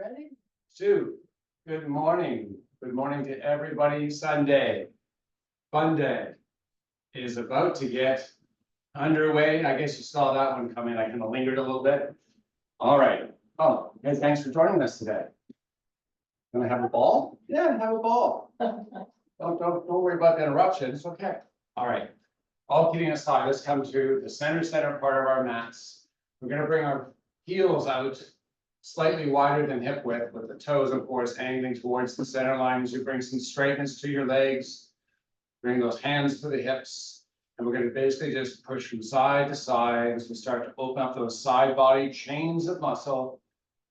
Ready? Two. Good morning. Good morning to everybody. Sunday. Fun day is about to get underway. I guess you saw that one coming. I kind of lingered a little bit. All right. Oh, hey, thanks for joining us today. Gonna have a ball? Yeah, have a ball. Don't worry about the interruption. It's okay. All right. All kidding aside, let's come to the center part of our mats. We're gonna bring our heels out slightly wider than hip width, with the toes, of course, angling towards the center line as you bring some straightness to your legs. Bring those hands to the hips, and we're going to basically just push from side to side as we start to open up those side body chains of muscle.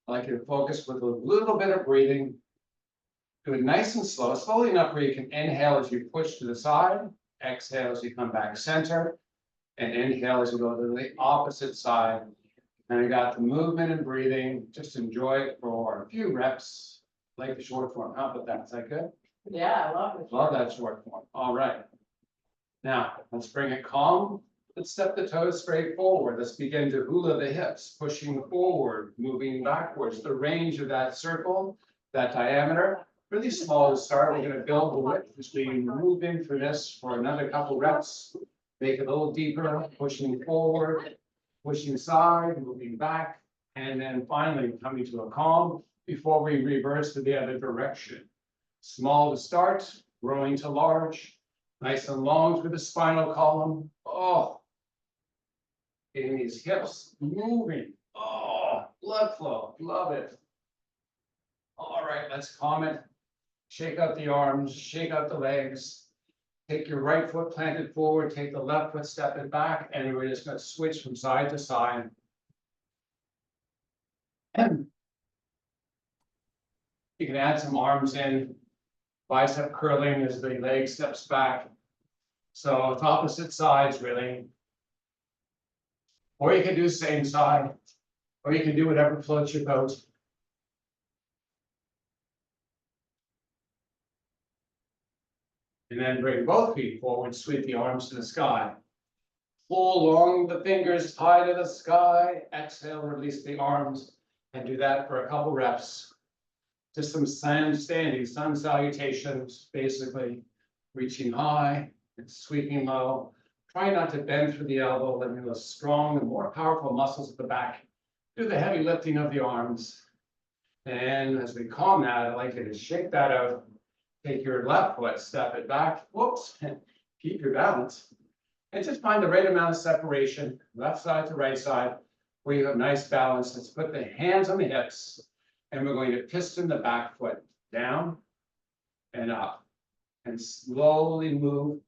I'd like you to focus with a little bit of breathing. Do it nice and slow, slowly enough where you can inhale as you push to the side, exhale as you come back center, and inhale as you go to the opposite side. And I got the movement and breathing. Just enjoy it for a few reps, like the short form. How about that? Is that good? Yeah, I love it. Love that short form. All right. Now, let's bring it calm. Let's step the toes straight forward. Let's begin to hula the hips, pushing forward, moving backwards. The range of that circle, that diameter, really small to start. We're going to build the width as we move in through this for another couple reps. Make it a little deeper, pushing forward, pushing side, moving back, and then finally coming to a calm before we reverse to the other direction. Small to start, growing to large, nice and long through the spinal column. Oh, getting these hips moving. Oh, blood flow, love it. All right, let's calm it. Shake out the arms, shake out the legs. Take your right foot planted forward, take the left foot, step it back, and we're just going to switch from side to side. You can add some arms in, bicep curling as the leg steps back. So it's opposite sides, really. Or you can do same side, or you can do whatever floats your boat. And then bring both feet forward, sweep the arms to the sky. Pull along the fingers, tie to the sky. Exhale, release the arms, and do that for a couple reps. Just some standing sun salutations, basically reaching high and sweeping low. Try not to bend through the elbow, letting those strong and more powerful muscles at the back do the heavy lifting of the arms. And as we calm that, I'd like you to shake that out. Take your left foot, step it back, whoops, keep your balance. And just find the right amount of separation, left side to right side, where you have nice balance. Let's put the hands on the hips, and we're going to piston the back foot down and up, and slowly move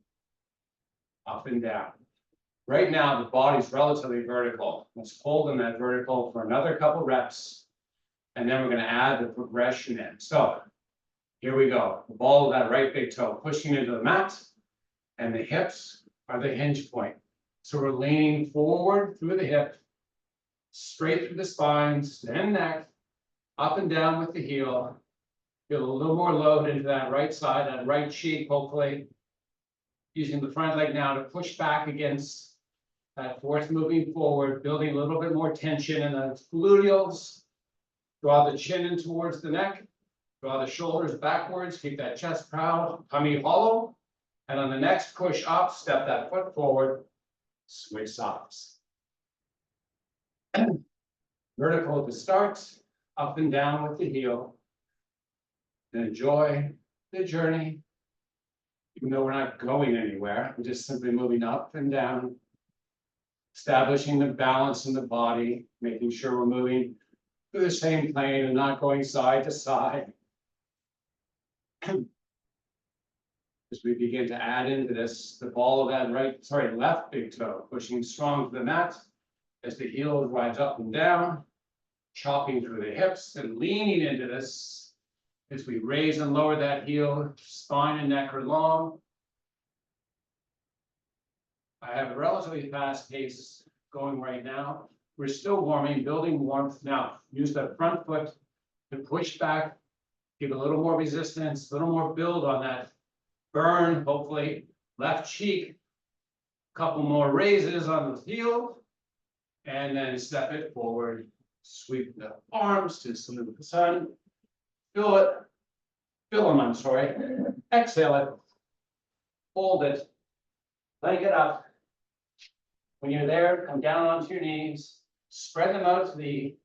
up and down. Right now, the body's relatively vertical. Let's hold in that vertical for another couple reps, and then we're going to add the progression in. So here we go. The ball of that right big toe pushing into the mat, and the hips are the hinge point. So we're leaning forward through the hip, straight through the spine, and neck, up and down with the heel. Feel a little more load into that right side, that right cheek, hopefully. Using the front leg now to push back against that force moving forward, building a little bit more tension in the gluteals. Draw the chin in towards the neck. Draw the shoulders backwards, keep that chest proud, tummy hollow. And on the next push up, step that foot forward, switch sides. Vertical to start, up and down with the heel. And enjoy the journey. Even though we're not going anywhere, we're just simply moving up and down. Establishing the balance in the body, making sure we're moving through the same plane and not going side to side. As we begin to add into this, the ball of that left big toe, pushing strong to the mat as the heel rides up and down, chopping through the hips and leaning into this as we raise and lower that heel, spine and neck are long. I have a relatively fast pace going right now. We're still warming, building warmth. Now, use that front foot to push back, give a little more resistance, a little more build on that burn, hopefully. Left cheek, a couple more raises on the heel, and then step it forward Sweep the arms to salute the sun. Fill it. Fill them, I'm sorry. Exhale it. Hold it. Plank it up. When you're there, come down onto your knees. Spread them out to the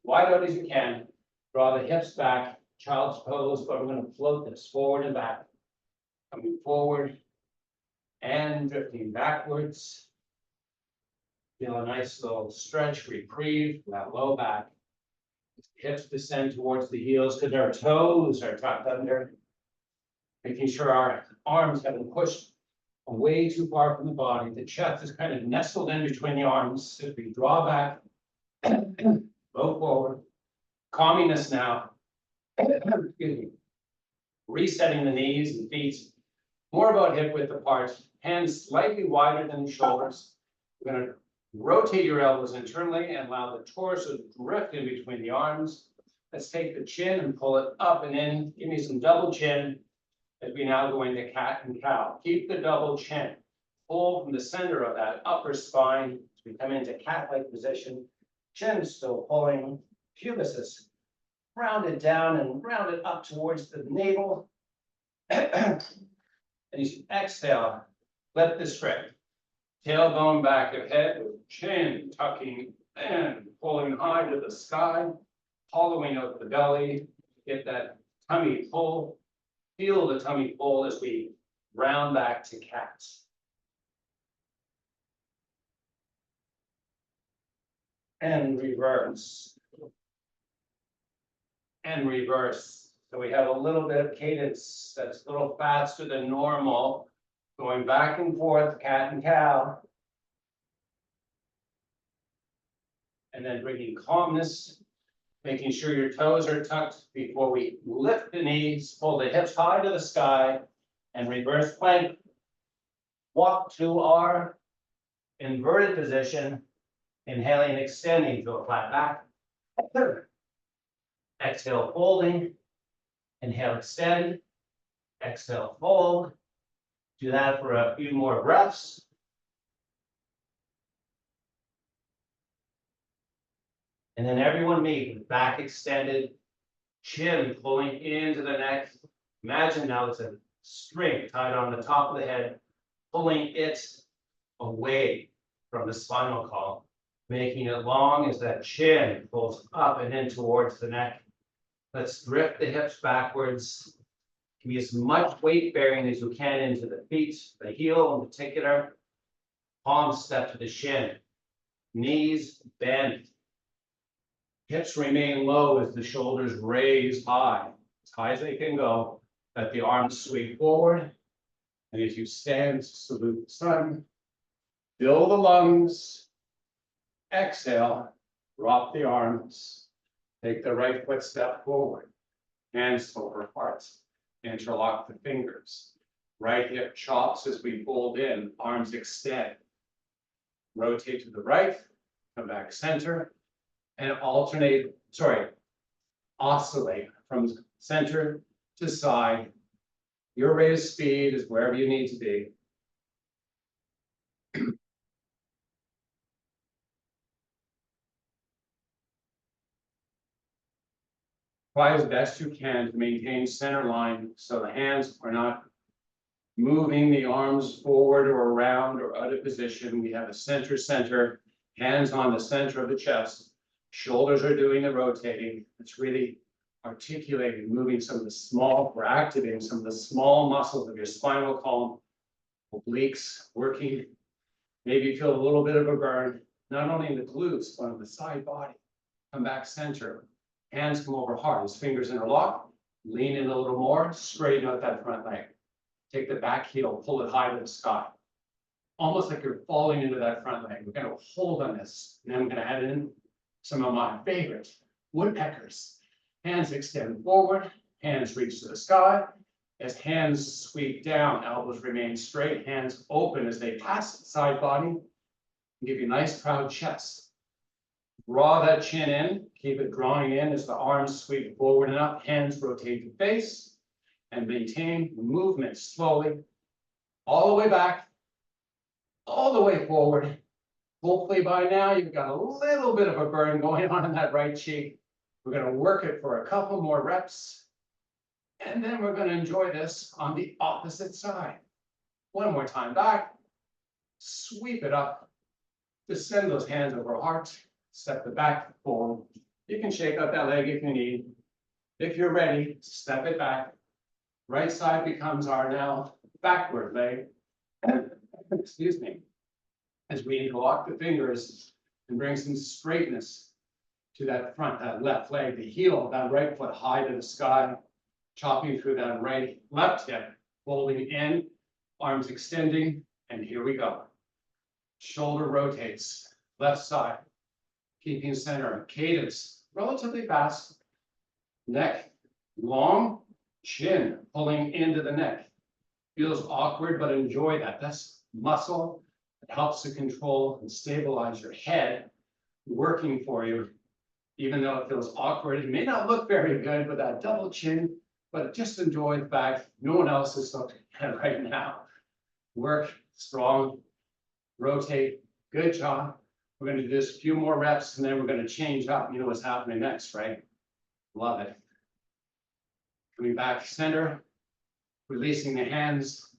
wide out as you can. Draw the hips back. Child's pose, but we're going to float this forward and back. Coming forward and drifting backwards. Feel a nice little stretch, reprieve, that low back. Hips descend towards the heels because our toes are tucked under. Making sure our arms haven't pushed way too far from the body. The chest is kind of nestled in between the arms. If we draw back, go forward. Calming us now. Excuse me. Resetting the knees and feet. More about hip width apart. Hands slightly wider than the shoulders. We're going to rotate your elbows internally and allow the torso to drift in between the arms. Let's take the chin and pull it up and in. Give me some double chin as we now go into cat and cow. Keep the double chin. Pull from the center of that upper spine as we come into cat-like position. Chin still pulling. Pubis is rounded down and rounded up towards the navel. And you exhale, let this grip. Tailbone back of head with chin tucking and pulling high to the sky, hollowing out the belly. Get that tummy pull. Feel the tummy pull as we round back to cat. And reverse. And reverse. So we have a little bit of cadence that's a little faster than normal. Going back and forth, cat and cow. And then bringing calmness, making sure your toes are tucked before we lift the knees, pull the hips high to the sky, and reverse plank. Walk to our inverted position, inhaling and extending to a flat back. Exhale, folding. Inhale, extend. Exhale, fold. Do that for a few more breaths. And then everyone meet with back extended, chin pulling into the neck. Imagine now it's a string tied on the top of the head, pulling it away from the spinal column, making it long as that chin pulls up and in towards the neck. Let's drift the hips backwards. Give me as much weight bearing as you can into the feet, the heel in particular. Palms step to the shin. Knees bend. Hips remain low as the shoulders raise high as they can go. Let the arms sweep forward. And as you stand, salute the sun. Fill the lungs. Exhale, drop the arms. Take the right foot step forward. Hands over hearts. Interlock the fingers. Right hip chops as we fold in, arms extend. Rotate to the right, come back center, and oscillate from center to side. Your rate of speed is wherever you need to be. Try as best you can to maintain center line so the hands are not moving the arms forward or around or out of position. We have a center, hands on the center of the chest. Shoulders are doing the rotating. It's really articulating, moving we're activating some of the small muscles of your spinal column, obliques working. Maybe you feel a little bit of a burn, not only in the glutes, but on the side body. Come back center. Hands come over hard as fingers interlock. Lean in a little more, straighten out that front leg. Take the back heel, pull it high to the sky. Almost like you're falling into that front leg. We're going to hold on this. And then I'm going to add in some of my favorite woodpeckers. Hands extend forward, hands reach to the sky. As hands sweep down, elbows remain straight, hands open as they pass the side body. And give you a nice proud chest. Draw that chin in, keep it drawing in as the arms sweep forward and up, hands rotate the face, and maintain movement slowly, all the way back, all the way forward, Hopefully by now you've got a little bit of a burn going on in that right cheek. We're gonna work it for a couple more reps. And then we're gonna enjoy this on the opposite side. One more time back, sweep it up, just send those hands over heart, step the back forward. You can shake out that leg if you need. If you're ready, step it back. Right side becomes our now backward leg. Excuse me. As we interlock the fingers and bring some straightness to that front, that left leg, the heel, that right foot high to the sky, chopping through that left hip, folding in, arms extending, and here we go. Shoulder rotates, left side, keeping center, cadence, relatively fast. Neck long, chin pulling into the neck. Feels awkward, but enjoy that. That's muscle. It helps to control and stabilize your head working for you. Even though it feels awkward, it may not look very good with that double chin, but just enjoy the fact no one else is looking at it right now. Work strong, rotate, good job. We're going to do this a few more reps and then we're going to change up. You know what's happening next, right? Love it. Coming back center, releasing the hands.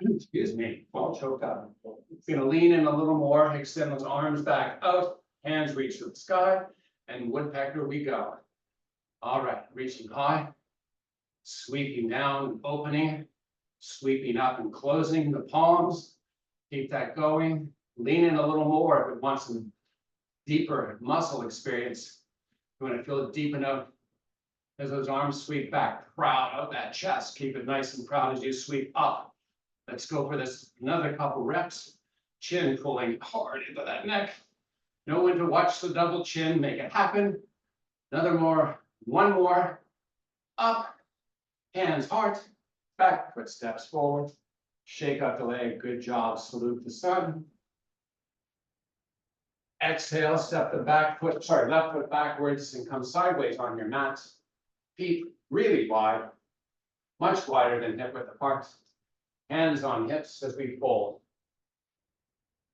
Excuse me, all choked up. Going to lean in a little more, extend those arms back out, hands reach to the sky, and woodpecker we go. All right, reaching high, sweeping down, opening, sweeping up and closing the palms. Keep that going. Lean in a little more if it wants some deeper muscle experience. You want to feel it deep enough as those arms sweep back, proud of that chest. Keep it nice and proud as you sweep up. Let's go for this another couple reps. Chin pulling hard into that neck. Know when to watch the double chin, make it happen. Another more, one more. Up, hands, heart, back, footsteps forward. Shake out the leg, good job, salute the sun. Exhale, step the left foot backwards and come sideways on your mat. Feet really wide, much wider than hip width apart. Hands on hips as we fold.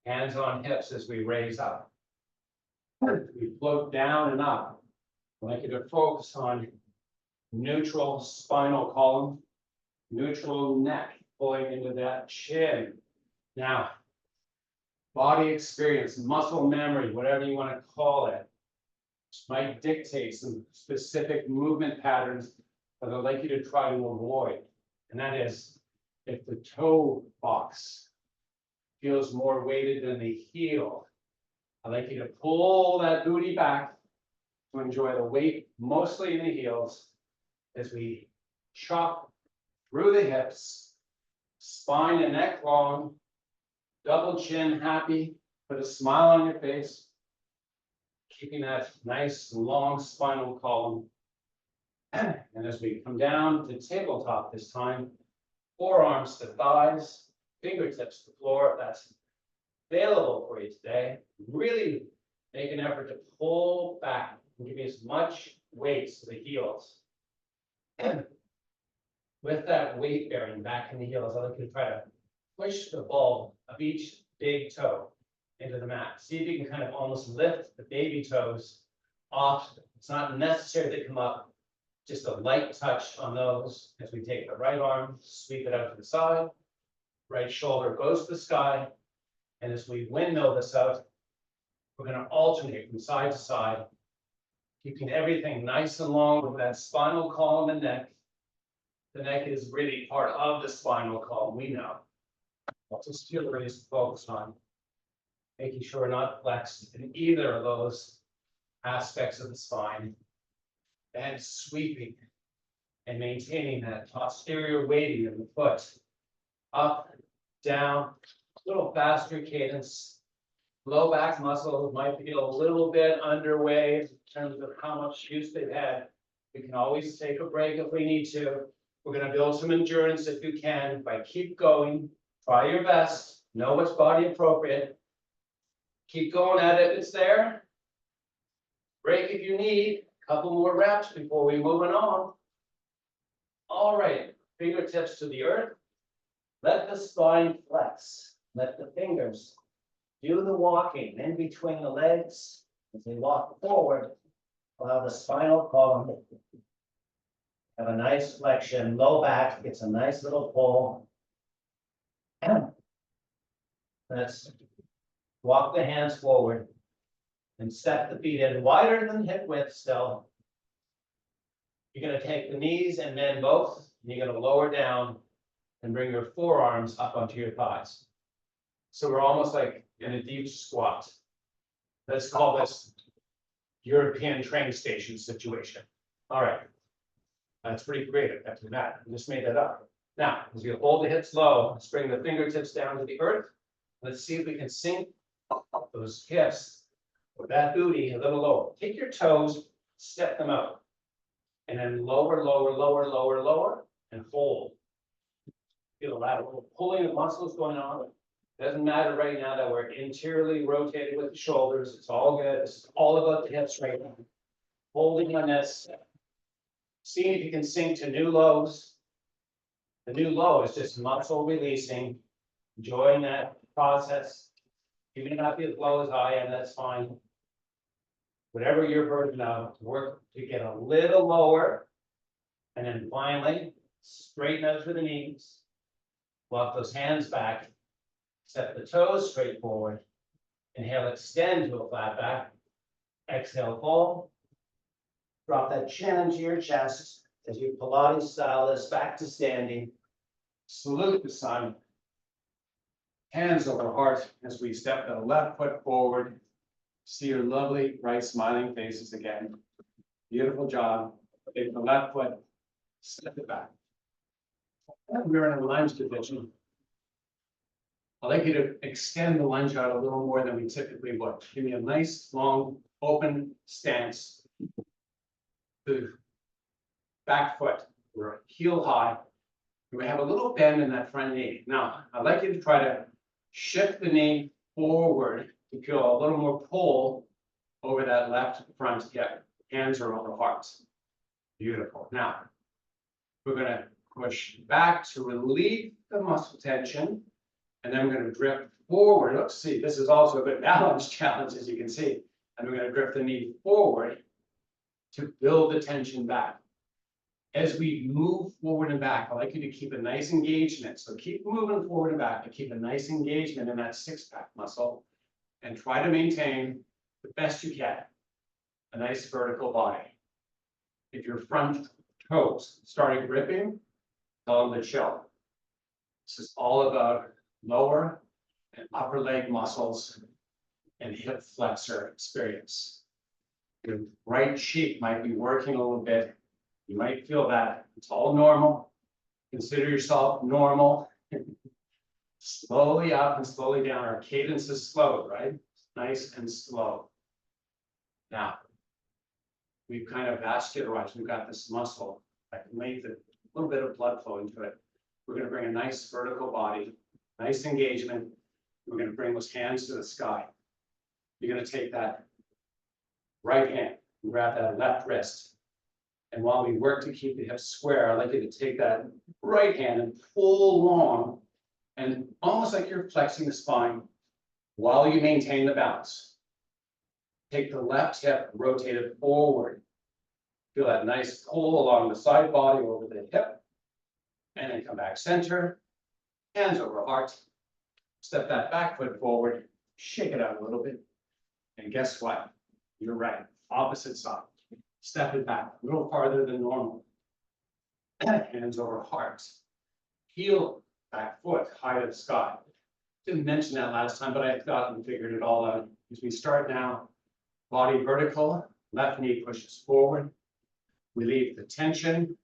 Hands on hips as we raise up. We float down and up. I'd like you to focus on neutral spinal column, neutral neck, pulling into that chin. Now, body experience, muscle memory, whatever you want to call it, might dictate some specific movement patterns that I'd like you to try to avoid. And that is, if the toe box feels more weighted than the heel, I'd like you to pull that booty back to enjoy the weight mostly in the heels as we chop through the hips, spine and neck long, double chin happy, put a smile on your face, keeping that nice long spinal column. And as we come down to tabletop this time, forearms to thighs, fingertips to floor, if that's available for you today. Really make an effort to pull back and give you as much weight to the heels. And with that weight bearing back in the heels, I'd like you to try to push the ball of each big toe into the mat. See if you can kind of almost lift the baby toes off. It's not necessary to come up, just a light touch on those as we take the right arm, sweep it out to the side. Right shoulder goes to the sky. And as we windmill this out, we're going to alternate from side to side, keeping everything nice and long with that spinal column and neck. The neck is really part of the spinal column, we know. I'll just feel really focused on making sure we're not flexed in either of those aspects of the spine. And sweeping and maintaining that posterior weighting of the foot. Up, down, a little faster cadence. Low back muscles might feel a little bit underway in terms of how much use they've had. We can always take a break if we need to. We're going to build some endurance if you can by keep going. Try your best. Know what's body appropriate. Keep going at it. It's there. Break if you need. Couple more reps before we moving on. All right, fingertips to the earth. Let the spine flex. Let the fingers do the walking in between the legs as they walk forward. Allow the spinal column have a nice flexion, low back gets a nice little pull. Let's walk the hands forward and step the feet in wider than hip width still. You're going to take the knees and bend both, and you're going to lower down and bring your forearms up onto your thighs. So we're almost like in a deep squat. Let's call this European train station situation. All right. That's pretty creative. That's that. I just made that up. Now, as you hold the hips low, let's bring the fingertips down to the earth. Let's see if we can sink those hips with that booty a little lower. Take your toes, step them out. And then lower, lower, lower, lower, lower, and hold. Feel that little pulling of muscles going on. Doesn't matter right now that we're interiorly rotated with the shoulders. It's all good. It's all about the hips right now. Holding on this. Seeing if you can sink to new lows. The new low is just muscle releasing. Enjoying that process. You may not be as low as I am, that's fine. Whatever your version of, work to get a little lower. And then finally, straighten out through the knees. Walk those hands back. Step the toes straight forward. Inhale, extend to a flat back. Exhale, fold. Drop that chin into your chest as you Pilates style this back to standing. Salute the sun. Hands over heart as we step the left foot forward. See your lovely, bright, smiling faces again. Beautiful job. Take the left foot, step it back. And we're in a lunge position. I'd like you to extend the lunge out a little more than we typically would. Give me a nice, long, open stance. The back foot, we're heel high. We have a little bend in that front knee. Now, I'd like you to try to shift the knee forward to feel a little more pull over that left front hip. Hands are over hearts. Beautiful. Now, we're going to push back to relieve the muscle tension. And then we're going to drift forward. Let's see, this is also a good balance challenge, as you can see. And we're going to drift the knee forward to build the tension back. As we move forward and back, I'd like you to keep a nice engagement. So keep moving forward and back, but keep a nice engagement in that six-pack muscle. And try to maintain the best you can a nice vertical body. If your front toes started gripping, tell them to chill. This is all about lower and upper leg muscles and hip flexor experience. Your right cheek might be working a little bit. You might feel that. It's all normal. Consider yourself normal. Slowly up and slowly down. Our cadence is slow, right? Nice and slow. Now, we've kind of vascularized. We've got this muscle that can make a little bit of blood flow into it. We're going to bring a nice vertical body, nice engagement. We're going to bring those hands to the sky. You're going to take that right hand and grab that left wrist. And while we work to keep the hips square, I'd like you to take that right hand and pull long and almost like you're flexing the spine while you maintain the balance. Take the left hip, rotate it forward. Feel that nice pull along the side body over the hip. And then come back center, hands over heart. Step that back foot forward, shake it out a little bit. And guess what? You're right, opposite side. Step it back a little farther than normal. Hands over heart. Heel, back foot, high to the sky. Didn't mention that last time, but I thought and figured it all out. As we start now, body vertical, left knee pushes forward. Relieve the tension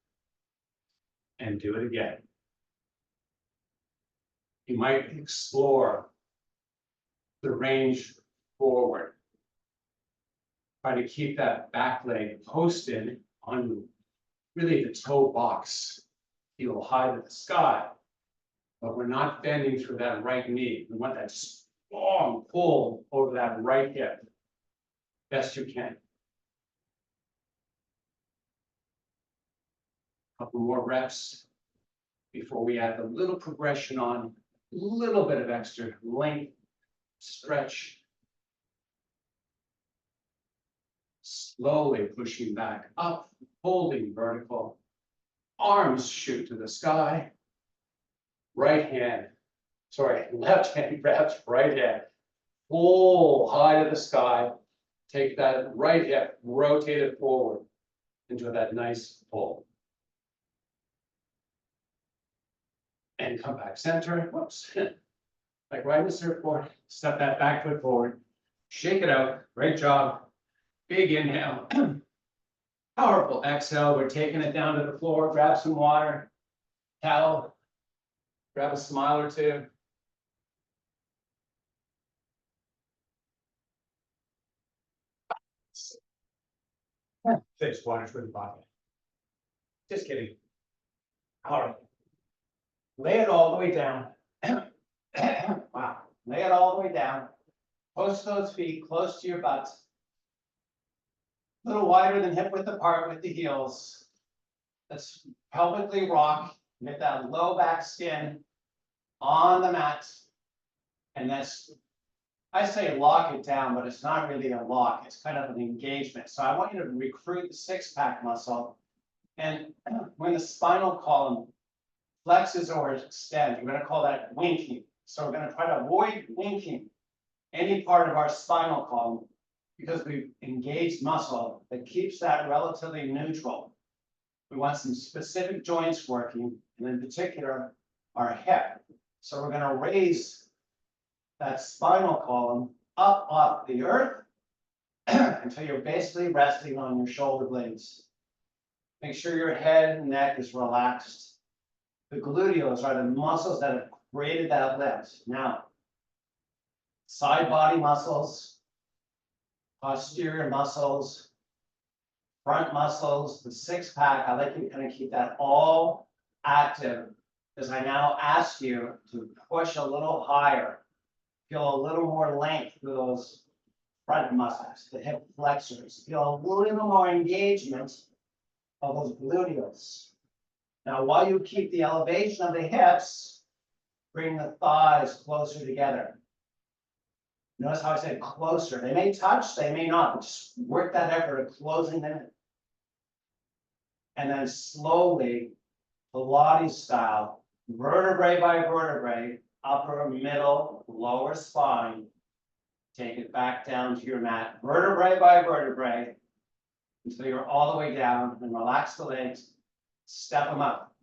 and do it again. You might explore the range forward. Try to keep that back leg posted on really the toe box. Heel high to the sky, but we're not bending through that right knee. We want that strong pull over that right hip. Best you can. Couple more reps before we add a little progression on little bit of extra length, stretch. Slowly pushing back up, holding vertical. Arms shoot to the sky. Right hand, sorry, left hand grabs right hand. Full high to the sky. Take that right hip, rotate it forward into that nice pull. And come back center, whoops. Like riding a surfboard, step that back foot forward, shake it out, great job. Big inhale. Powerful exhale, we're taking it down to the floor, grab some water, towel, grab a smile or two. Face water through the body. Just kidding. All right. Lay it all the way down. Wow. Lay it all the way down. Post those feet close to your butt. A little wider than hip width apart with the heels. Let's pelvically rock. Get that low back skin on the mat. And that's, I say lock it down, but it's not really a lock. It's kind of an engagement. So I want you to recruit the six-pack muscle. And when the spinal column flexes or extends, we're going to call that winking. So we're going to try to avoid winking any part of our spinal column because we've engaged muscle that keeps that relatively neutral. We want some specific joints working, and in particular, our hip. So we're going to raise that spinal column up off the earth until you're basically resting on your shoulder blades. Make sure your head and neck is relaxed. The gluteals are the muscles that have created that lift. Now, side body muscles, posterior muscles, front muscles, the six-pack, I like you to kind of keep that all active as I now ask you to push a little higher, feel a little more length through those front muscles, the hip flexors, feel a little more engagement of those gluteals. Now, while you keep the elevation of the hips, bring the thighs closer together. Notice how I said closer. They may touch, they may not, but just work that effort of closing them in. And then slowly, Pilates style, vertebrae by vertebrae, upper, middle, lower spine. Take it back down to your mat, vertebrae by vertebrae, until you're all the way down, and relax the legs, step them up.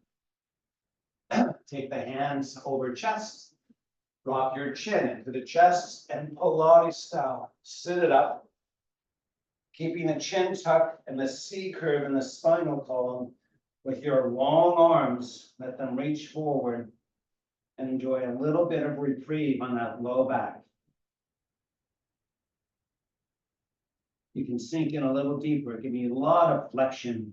Take the hands over chest, drop your chin into the chest, and Pilates style, sit it up, keeping the chin tucked and the C curve in the spinal column. With your long arms, let them reach forward and enjoy a little bit of reprieve on that low back. You can sink in a little deeper, give me a lot of flexion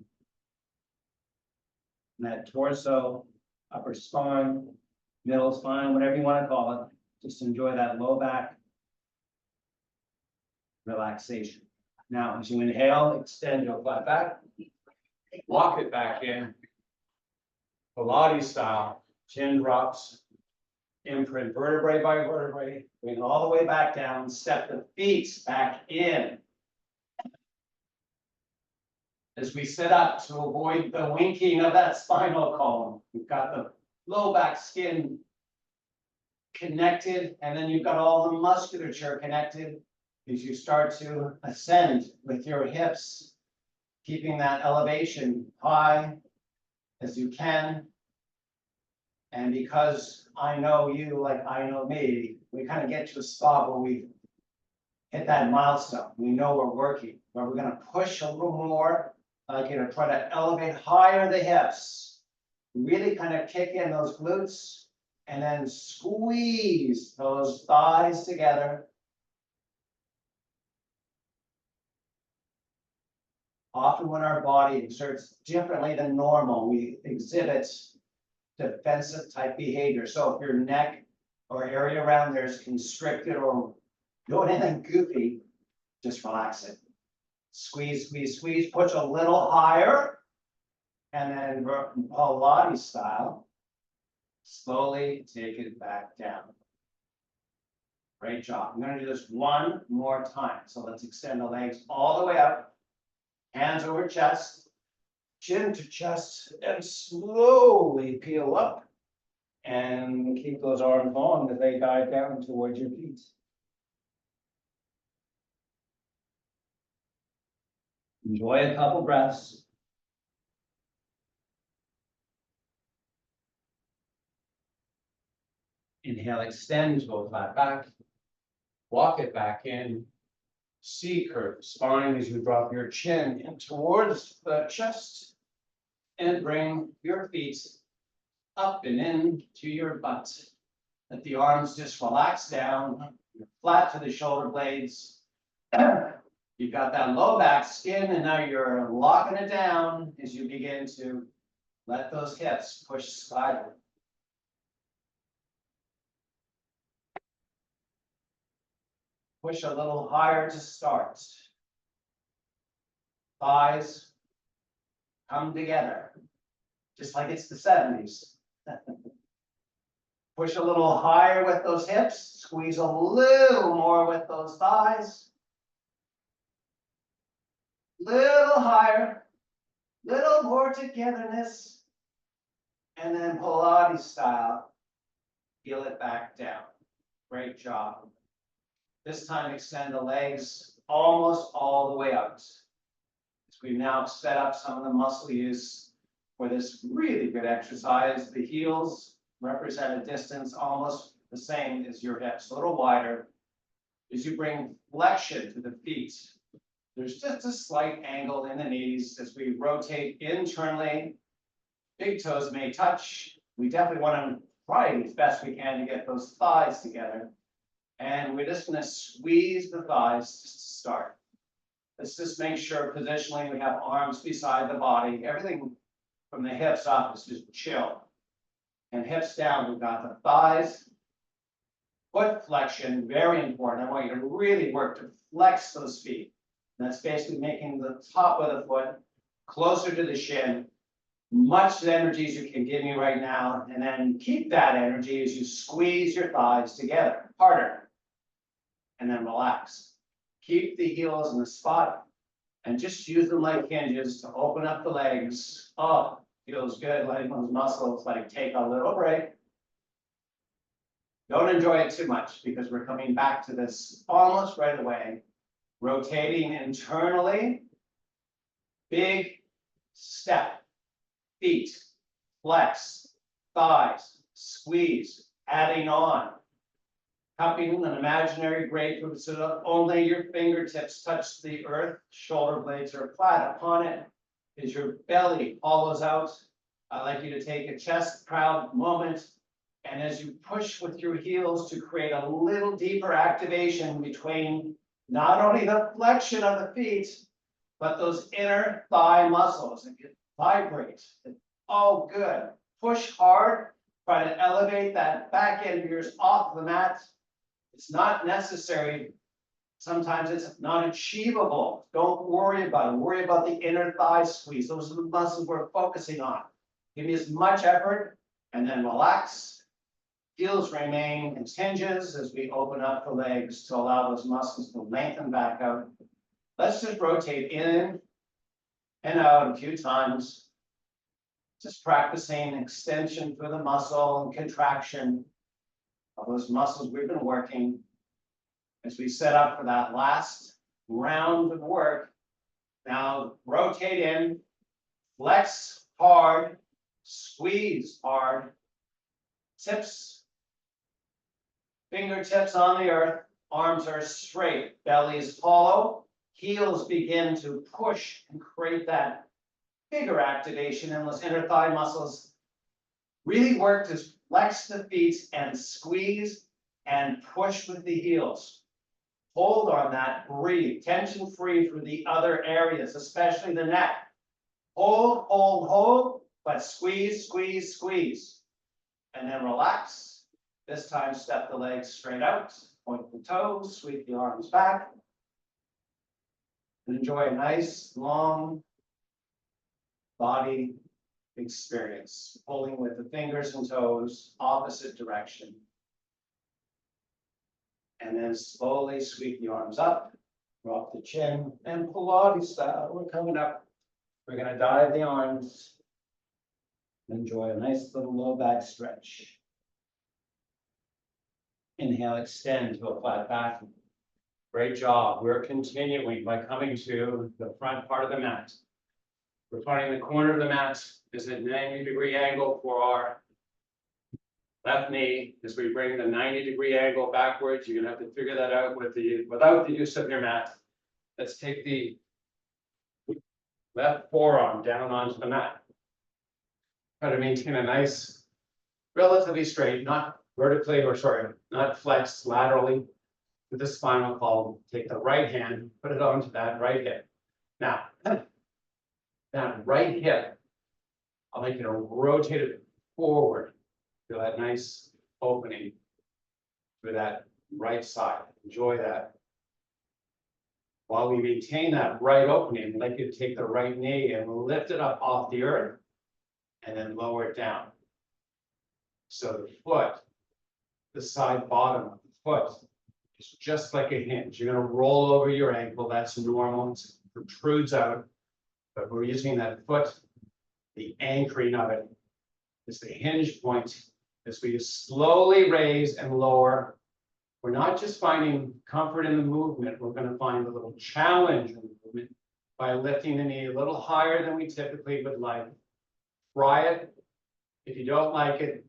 in that torso, upper spine, middle spine, whatever you want to call it. Just enjoy that low back relaxation. Now, as you inhale, extend your flat back, walk it back in, Pilates style, chin drops, imprint vertebrae by vertebrae, bring it all the way back down, step the feet back in. As we sit up to avoid the winking of that spinal column, we've got the low back skin connected, and then you've got all the musculature connected as you start to ascend with your hips, keeping that elevation high as you can. And because I know you like I know me, we kind of get to a spot where we hit that milestone. We know we're working, but we're going to push a little more, like, try to elevate higher the hips, really kind of kick in those glutes, and then squeeze those thighs together. Often when our body exerts differently than normal, we exhibit defensive type behavior. So if your neck or area around there is constricted or doing anything goofy, just relax it. Squeeze, squeeze, squeeze, push a little higher, and then Pilates style. Slowly take it back down. Great job. I'm going to do this one more time. So let's extend the legs all the way up. Hands over chest, chin to chest, and slowly peel up. And keep those arms long as they dive down towards your feet. Enjoy a couple breaths. Inhale, extend, go flat back. Walk it back in. C curve spine as you drop your chin in towards the chest. And bring your feet up and in to your butt. Let the arms just relax down. You're flat to the shoulder blades. You've got that low back skin, and now you're locking it down as you begin to let those hips push skyward. Push a little higher to start. Thighs come together, just like it's the 70s. Push a little higher with those hips. Squeeze a little more with those thighs. Little higher, little more togetherness. And then Pilates style, peel it back down. Great job. This time extend the legs almost all the way out. As we now set up some of the muscle use for this really good exercise. The heels represent a distance almost the same as your hips, a little wider. As you bring flexion to the feet, there's just a slight angle in the knees as we rotate internally. Big toes may touch. We definitely want to try as best we can to get those thighs together. And we're just going to squeeze the thighs just to start. Let's just make sure positionally we have arms beside the body. Everything from the hips up is just chill. And hips down, we've got the thighs. Foot flexion, very important. I want you to really work to flex those feet. And that's basically making the top of the foot closer to the shin. Much energy as you can give me right now. And then keep that energy as you squeeze your thighs together, harder. And then relax. Keep the heels in the spot and just use them like hinges to open up the legs. Oh, feels good, letting those muscles like take a little break. Don't enjoy it too much because we're coming back to this almost right away. Rotating internally. Big step. Feet, flex, thighs, squeeze, adding on. Cupping an imaginary grapefruit so that only your fingertips touch the earth. Shoulder blades are flat upon it. As your belly hollows out, I'd like you to take a chest proud moment. And as you push with your heels to create a little deeper activation between not only the flexion of the feet, but those inner thigh muscles that can vibrate. Oh, good. Push hard. Try to elevate that back end of yours off the mat. It's not necessary. Sometimes it's not achievable. Don't worry about it. Worry about the inner thigh squeeze. Those are the muscles we're focusing on. Give me as much effort and then relax. Heels remain as hinges as we open up the legs to allow those muscles to lengthen back out. Let's just rotate in and out a few times. Just practicing extension through the muscle and contraction of those muscles we've been working as we set up for that last round of work. Now rotate in, flex hard, squeeze hard, tips, fingertips on the earth, arms are straight, belly is hollow, heels begin to push and create that bigger activation in those inner thigh muscles. Really work to flex the feet and squeeze and push with the heels. Hold on that, breathe, tension free through the other areas, especially the neck. Hold, hold, hold, but squeeze, squeeze, squeeze. And then relax. This time step the legs straight out, point the toes, sweep the arms back. And enjoy a nice, long body experience, pulling with the fingers and toes, opposite direction. And then slowly sweep the arms up, drop the chin, and Pilates style, we're coming up. We're gonna dive the arms. Enjoy a nice little low back stretch. Inhale, extend to a flat back. Great job. We're continuing by coming to the front part of the mat. We're finding the corner of the mat is at 90-degree angle for our left knee. As we bring the 90-degree angle backwards, you're gonna have to figure that out without the use of your mat. Let's take the left forearm down onto the mat. Try to maintain a nice, relatively straight, not vertically or sorry, not flexed laterally with the spinal column. Take the right hand, put it onto that right hip. Now, that right hip, I'd like you to rotate it forward. Feel that nice opening through that right side. Enjoy that. While we maintain that right opening, I'd like you to take the right knee and lift it up off the earth and then lower it down. So the foot, the side bottom of the foot is just like a hinge. You're gonna roll over your ankle, that's normal, it protrudes out. But we're using that foot, the anchoring of it is the hinge point. As we slowly raise and lower, we're not just finding comfort in the movement, we're gonna find a little challenge in the movement by lifting the knee a little higher than we typically would like. Try it. If you don't like it,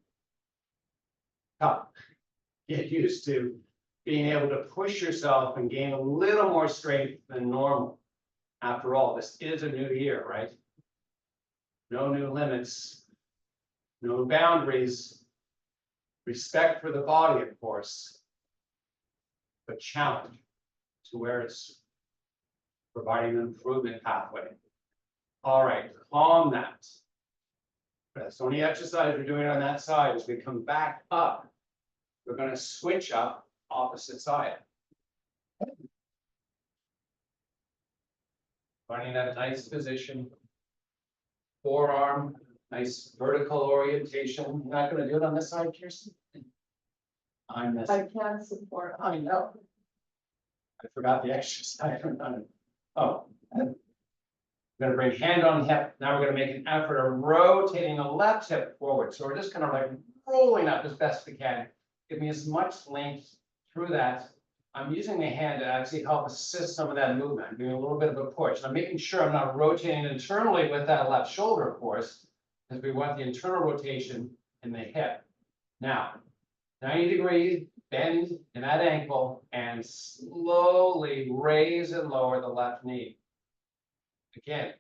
get used to being able to push yourself and gain a little more strength than normal. After all, this is a new year, right? No new limits, no boundaries, respect for the body, of course, but challenge to where it's providing an improvement pathway. All right, calm that. That's the only exercise we're doing on that side. As we come back up, we're going to switch up opposite side. Finding that nice position. Forearm, nice vertical orientation. You're not going to do it on this side, Kirsten? I missed. I can support. I know. I forgot the exercise. Oh. We're going to bring hand on hip. Now we're going to make an effort of rotating the left hip forward. So we're just kind of like rolling up as best we can. Give me as much length through that. I'm using the hand to actually help assist some of that movement. I'm doing a little bit of a push. I'm making sure I'm not rotating internally with that left shoulder, of course, because we want the internal rotation in the hip. Now, 90-degree bend in that ankle and slowly raise and lower the left knee. Again,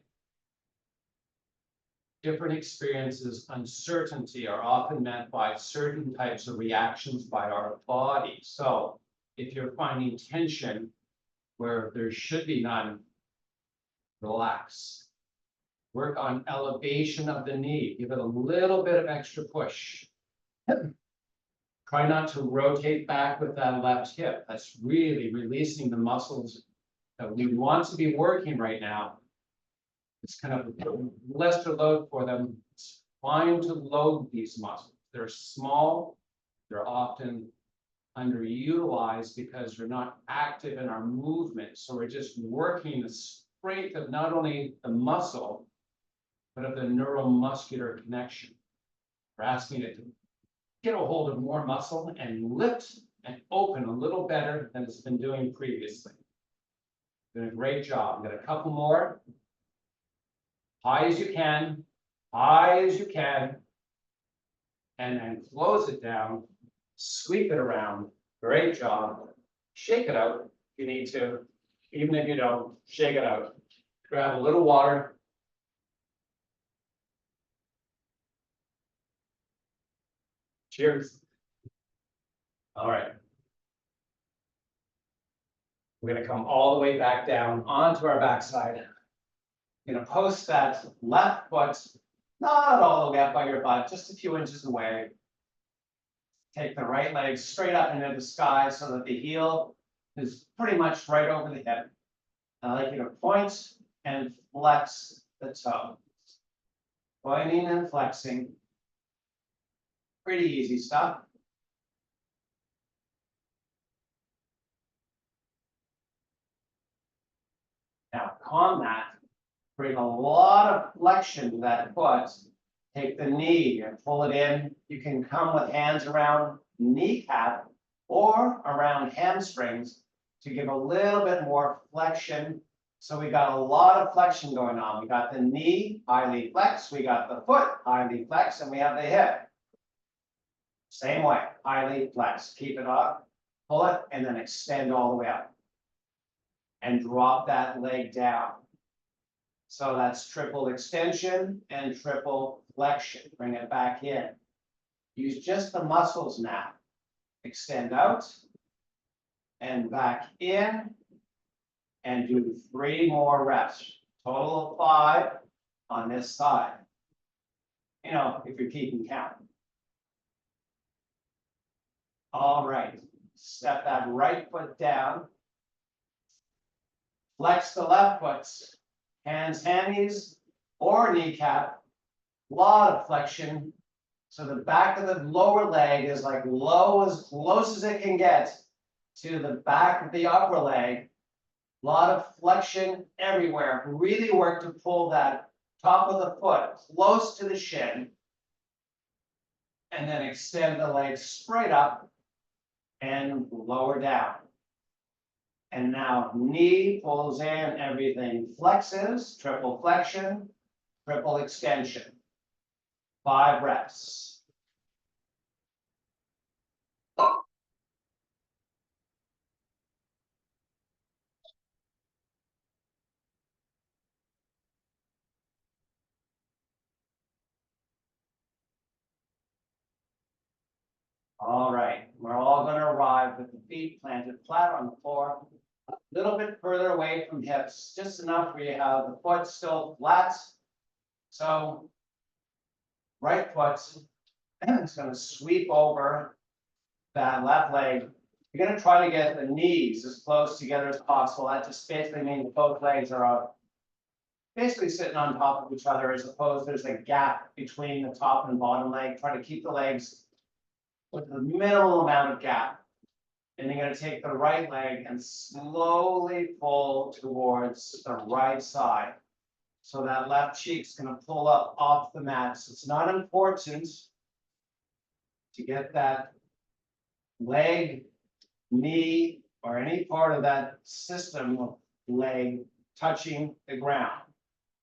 different experiences, uncertainty are often met by certain types of reactions by our body. So if you're finding tension where there should be none, relax. Work on elevation of the knee. Give it a little bit of extra push. Try not to rotate back with that left hip. That's really releasing the muscles that we want to be working right now. It's kind of a lesser load for them. It's fine to load these muscles. They're small. They're often underutilized because they're not active in our movement. So we're just working the strength of not only the muscle, but of the neuromuscular connection. We're asking it to get a hold of more muscle and lift and open a little better than it's been doing previously. Doing a great job. Got a couple more. High as you can, high as you can, and then close it down, sweep it around. Great job. Shake it out if you need to. Even if you don't, shake it out. Grab a little water. Cheers. All right. We're going to come all the way back down onto our backside. Going to post that left foot, not all the way up by your butt, just a few inches away. Take the right leg straight up into the sky so that the heel is pretty much right over the hip. I'd like you to point and flex the toe. Pointing and flexing. Pretty easy stuff. Now, on that, bring a lot of flexion to that foot. Take the knee and pull it in. You can come with hands around kneecap or around hamstrings to give a little bit more flexion. So we got a lot of flexion going on. We got the knee highly flexed, we got the foot highly flexed, and we have the hip. Same way, highly flexed. Keep it up, pull it, and then extend all the way up. And drop that leg down. So that's triple extension and triple flexion. Bring it back in. Use just the muscles now. Extend out and back in, and do 3 more reps. Total of 5 on this side. You know, if you're keeping count. All right, step that right foot down. Flex the left foot, hands, hammies, or kneecap. Lot of flexion. So the back of the lower leg is like low, as close as it can get to the back of the upper leg. Lot of flexion everywhere. Really work to pull that top of the foot close to the shin. And then extend the leg straight up and lower down. And now knee pulls in, everything flexes, triple flexion, triple extension. 5 reps. All right, we're all going to arrive with the feet planted flat on the floor, a little bit further away from hips, just enough where you have the foot still flat. So, right foot is going to sweep over that left leg. You're going to try to get the knees as close together as possible. That just basically means both legs are basically sitting on top of each other, as opposed there's a gap between the top and bottom leg. Try to keep the legs with the minimal amount of gap. And you're going to take the right leg and slowly pull towards the right side. So that left cheek's going to pull up off the mat. So it's not important to get that leg, knee, or any part of that system of leg touching the ground.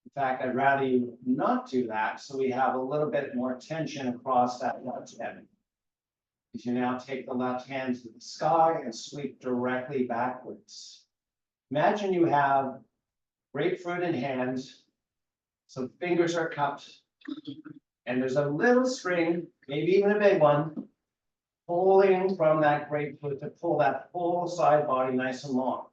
In fact, I'd rather you not do that, so we have a little bit more tension across that left hip. As you now take the left hand to the sky and sweep directly backwards. Imagine you have grapefruit in hand, so fingers are cupped, and there's a little string, maybe even a big one, pulling from that grapefruit to pull that whole side body nice and long.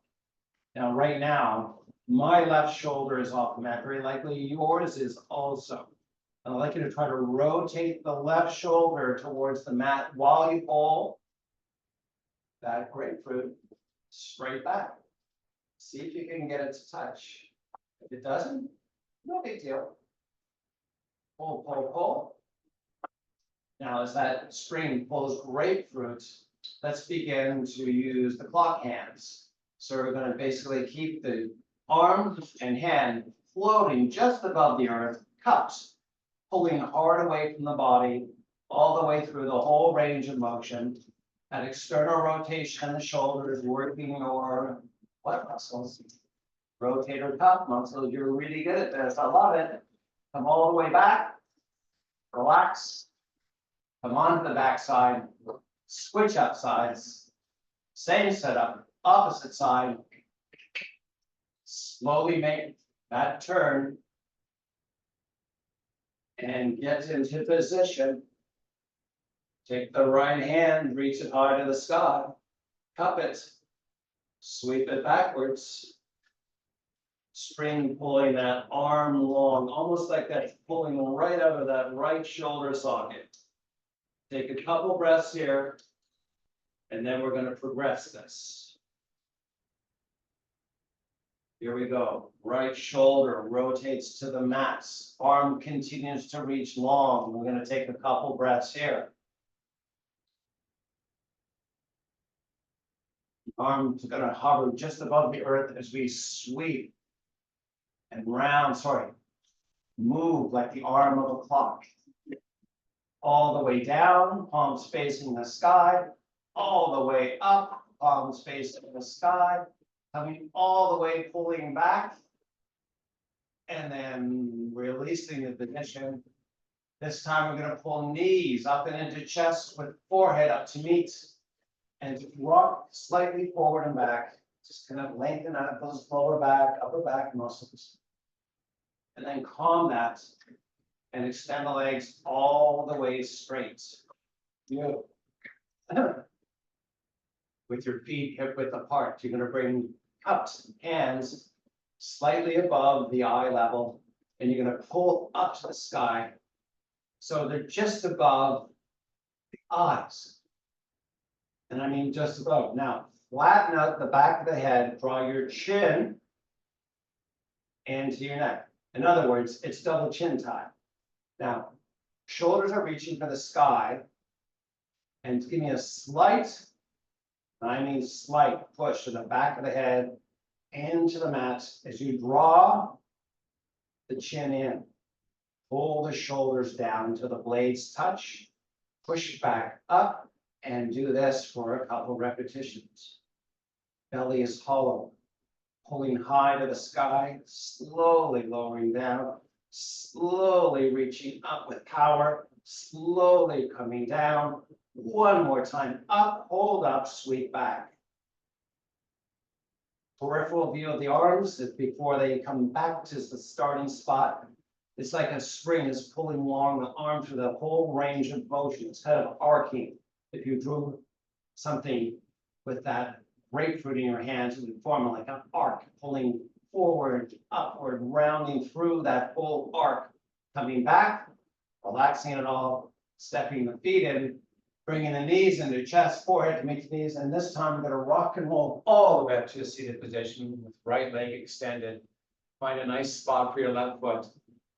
Now, right now, my left shoulder is off the mat. Very likely yours is also. And I'd like you to try to rotate the left shoulder towards the mat while you pull that grapefruit straight back. See if you can get it to touch. If it doesn't, no big deal. Pull, pull, pull. Now, as that string pulls grapefruit, let's begin to use the clock hands. So we're going to basically keep the arm and hand floating just above the earth, cupped, pulling hard away from the body, all the way through the whole range of motion. That external rotation in the shoulders, working your what muscles? Rotator cuff muscles. You're really good at this. I love it. Come all the way back. Relax. Come onto the back side. Switch up sides. Same setup. Opposite side. Slowly make that turn. And get into position. Take the right hand, reach it high to the sky, cup it, sweep it backwards. String pulling that arm long, almost like that's pulling right out of that right shoulder socket. Take a couple breaths here, and then we're going to progress this. Here we go. Right shoulder rotates to the max. Arm continues to reach long. We're going to take a couple breaths here. Arms are going to hover just above the earth as we sweep and move like the arm of a clock. All the way down, palms facing the sky, all the way up, palms facing the sky, coming all the way, pulling back, and then releasing the position. This time we're going to pull knees up and into chest with forehead up to meet, and rock slightly forward and back. Just kind of lengthen out those lower back, upper back muscles. And then calm that and extend the legs all the way straight. With your feet hip width apart, you're going to bring cupped hands slightly above the eye level, and you're going to pull up to the sky so they're just above the eyes. And I mean just above. Now, flatten out the back of the head, draw your chin into your neck. In other words, it's double chin tie. Now, shoulders are reaching for the sky, and give me a slight, I mean slight push to the back of the head into the mat as you draw the chin in. Pull the shoulders down until the blades touch, push back up, and do this for a couple repetitions. Belly is hollow, pulling high to the sky, slowly lowering down, slowly reaching up with power, slowly coming down. One more time, up, hold up, sweep back. Peripheral view of the arms is before they come back to the starting spot. It's like a spring is pulling along the arm through the whole range of motion. It's kind of arcing. If you drew something with that grapefruit in your hands, it would form like an arc, pulling forward, upward, rounding through that whole arc, coming back, relaxing it all, stepping the feet in, bringing the knees into chest, forehead to meet the knees, and this time we're going to rock and roll all the way up to a seated position with right leg extended. Find a nice spot for your left foot.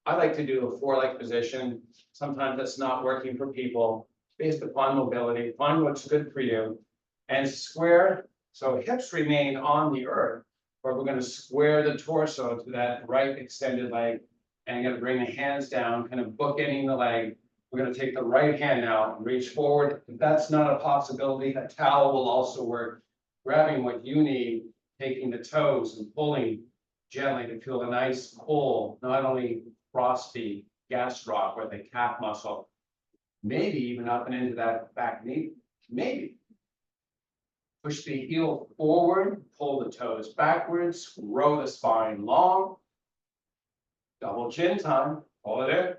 I like to do a four-leg position. Sometimes that's not working for people. Based upon mobility, find what's good for you, and square. So hips remain on the earth, but we're going to square the torso to that right extended leg, and I'm going to bring the hands down, kind of bookending the leg. We're going to take the right hand now and reach forward. If that's not a possibility, a towel will also work. Grabbing what you need, taking the toes and pulling gently to feel a nice pull, not only across the gastroc or the calf muscle, maybe even up and into that back knee, maybe. Push the heel forward, pull the toes backwards, row the spine long. Double chin time, pull it in.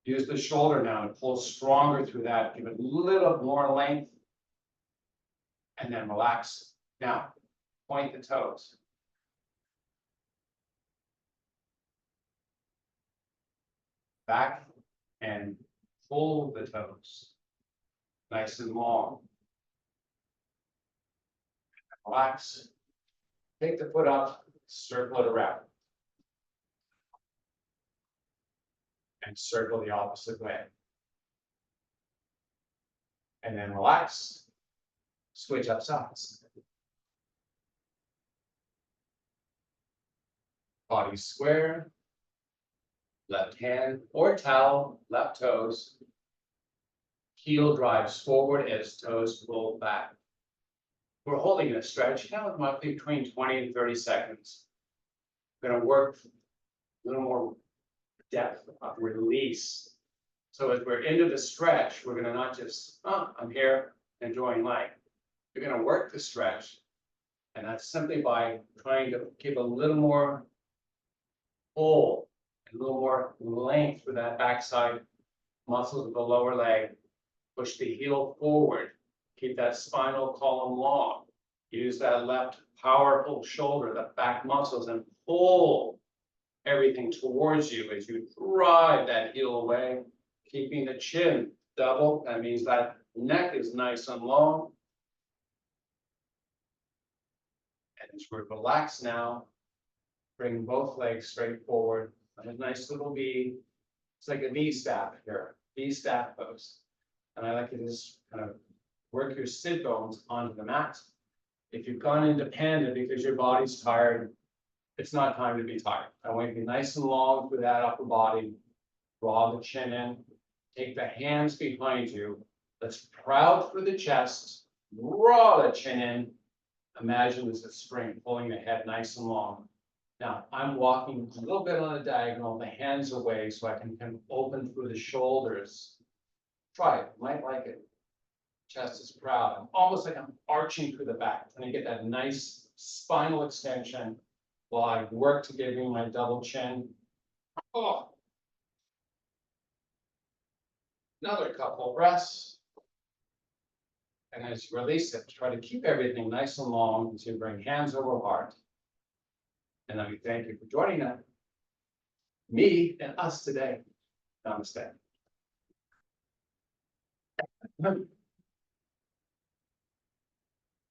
Use the shoulder now to pull stronger through that, give it a little more length. And then relax. Now, point the toes. Back and pull the toes. Nice and long. Relax. Take the foot up, circle it around. And circle the opposite way. And then relax. Switch up sides. Body square. Left hand or towel, left toes. Heel drives forward as toes pull back. We're holding a stretch now between 20 and 30 seconds. We're going to work a little more depth of release. So as we're into the stretch, we're going to not just, I'm here enjoying life. You're going to work the stretch. And that's simply by trying to give a little more pull, and a little more length for that backside muscles of the lower leg. Push the heel forward. Keep that spinal column long. Use that left powerful shoulder, the back muscles, and pull everything towards you as you drive that heel away, keeping the chin double. That means that neck is nice and long. And as we relax now, Bring both legs straight forward, a nice little V. It's like a V staff here, V staff pose. And I like you to just kind of work your sit bones onto the mat. If you've gone into panda because your body's tired, it's not time to be tired. I want you to be nice and long through that upper body. Draw the chin in, take the hands behind you. Let's proud through the chest, draw the chin in. Imagine there's a spring pulling the head nice and long. Now, I'm walking a little bit on a diagonal, the hands away so I can kind of open through the shoulders. Try it, you might like it. Chest is proud, almost like I'm arching through the back, trying to get that nice spinal extension while I work to give you my double chin. Oh. Another couple breaths. And as you release it, try to keep everything nice and long as you bring hands over heart. And let me thank you for joining me and us today. Namaste.